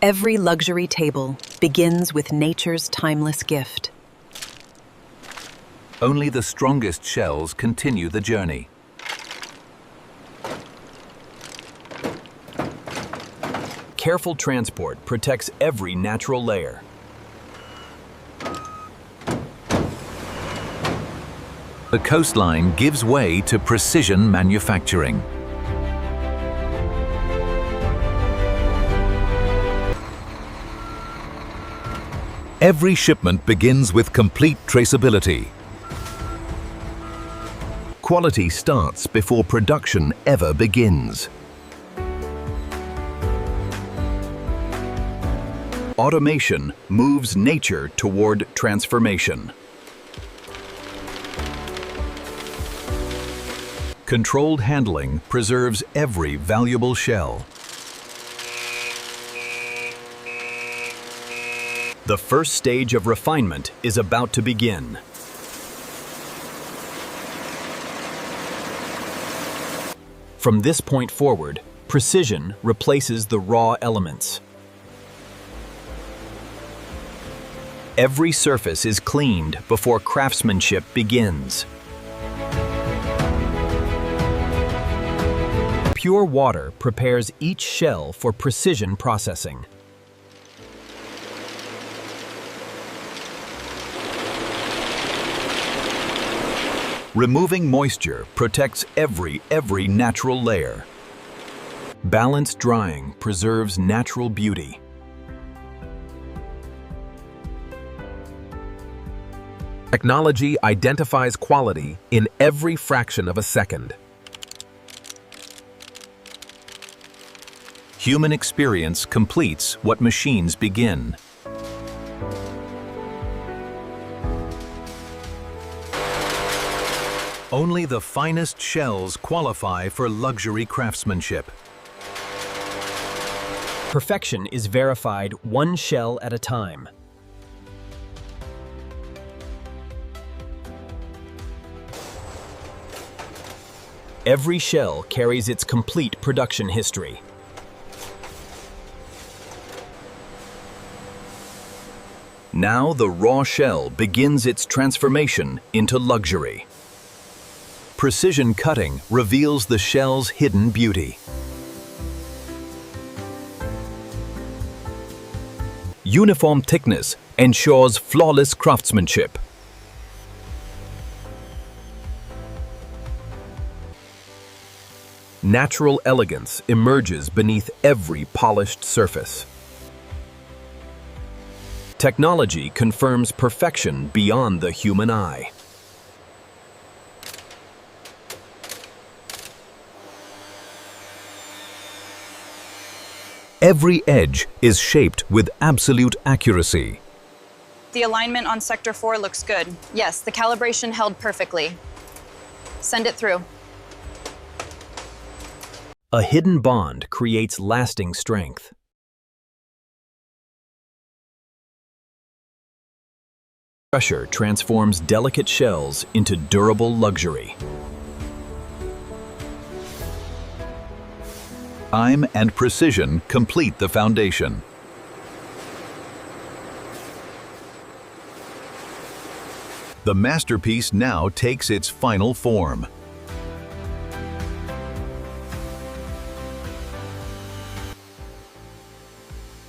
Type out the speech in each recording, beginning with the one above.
Every luxury table begins with nature's timeless gift. Only the strongest shells continue the journey. Careful transport protects every natural layer. The coastline gives way to precision manufacturing. Every shipment begins with complete traceability. Quality starts before production ever begins. Automation moves nature toward transformation. Controlled handling preserves every valuable shell. The first stage of refinement is about to begin. From this point forward, precision replaces the raw elements. Every surface is cleaned before craftsmanship begins. Pure water prepares each shell for precision processing. Removing moisture protects every natural layer. Balanced drying preserves natural beauty. Technology identifies quality in every fraction of a second. Human experience completes what machines begin. Only the finest shells qualify for luxury craftsmanship. Perfection is verified one shell at a time. Every shell carries its complete production history. Now the raw shell begins its transformation into luxury. Precision cutting reveals the shell's hidden beauty. Uniform thickness ensures flawless craftsmanship. Natural elegance emerges beneath every polished surface. Technology confirms perfection beyond the human eye. Every edge is shaped with absolute accuracy. The alignment on Sector 4 looks good. Yes, the calibration held perfectly. Send it through. A hidden bond creates lasting strength. Pressure transforms delicate shells into durable luxury. Time and precision complete the foundation. The masterpiece now takes its final form.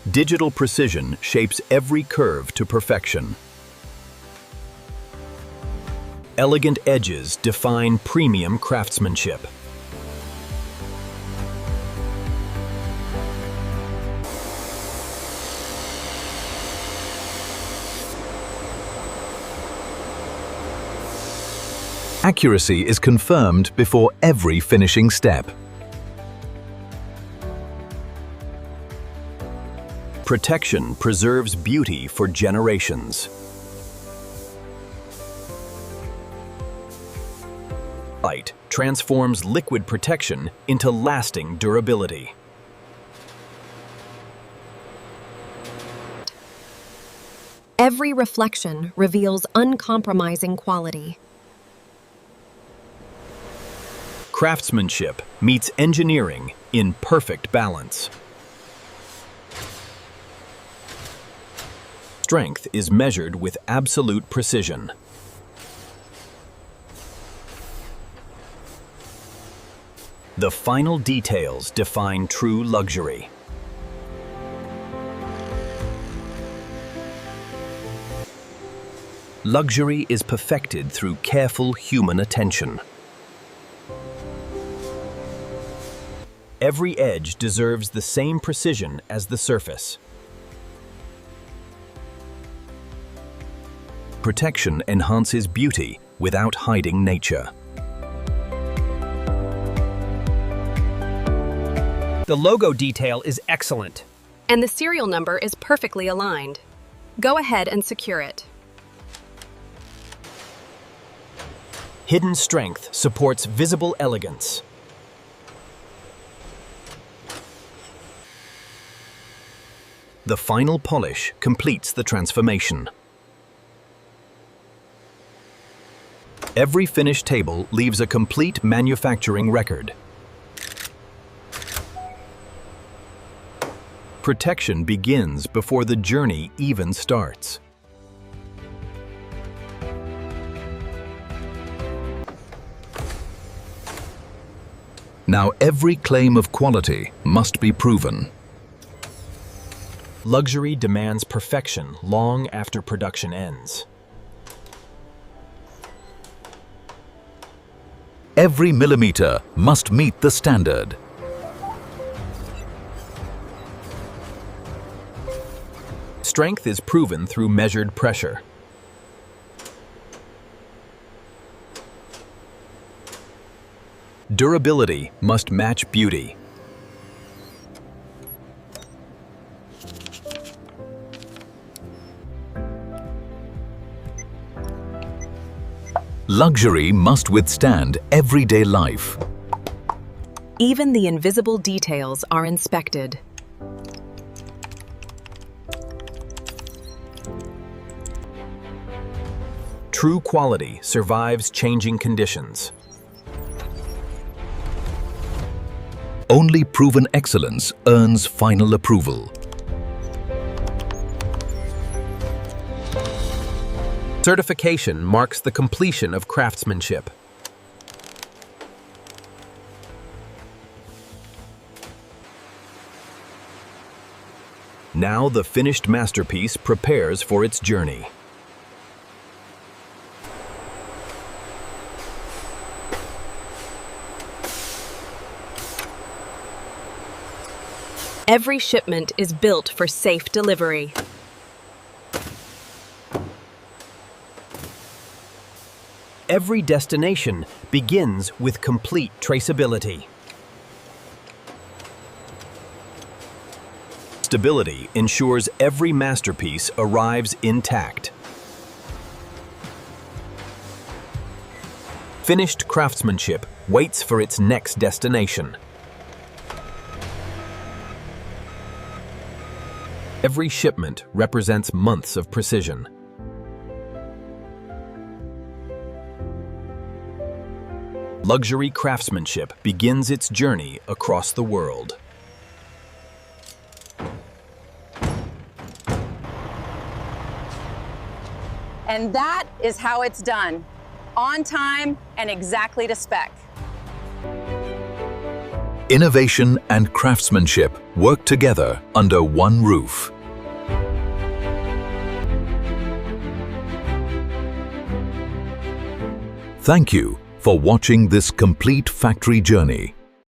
Digital precision shapes every curve to perfection. Elegant edges define premium craftsmanship. Accuracy is confirmed before every finishing step. Protection preserves beauty for generations. Light transforms liquid protection into lasting durability. Every reflection reveals uncompromising quality. Craftsmanship meets engineering in perfect balance. Strength is measured with absolute precision. The final details define true luxury. Luxury is perfected through careful human attention. Every edge deserves the same precision as the surface. Protection enhances beauty without hiding nature. The logo detail is excellent. And the serial number is perfectly aligned. Go ahead and secure it. Hidden strength supports visible elegance. The final polish completes the transformation. Every finished table leaves a complete manufacturing record. Protection begins before the journey even starts. Now every claim of quality must be proven. Luxury demands perfection long after production ends. Every millimeter must meet the standard. Strength is proven through measured pressure. Durability must match beauty. Luxury must withstand everyday life. Even the invisible details are inspected. True quality survives changing conditions. Only proven excellence earns final approval. Certification marks the completion of craftsmanship. Now the finished masterpiece prepares for its journey. Every shipment is built for safe delivery. Every destination begins with complete traceability. Stability ensures every masterpiece arrives intact. Finished craftsmanship waits for its next destination. Every shipment represents months of precision. Luxury craftsmanship begins its journey across the world. And that is how it's done. On time and exactly to spec. Innovation and craftsmanship work together under one roof. Thank you for watching this complete factory journey.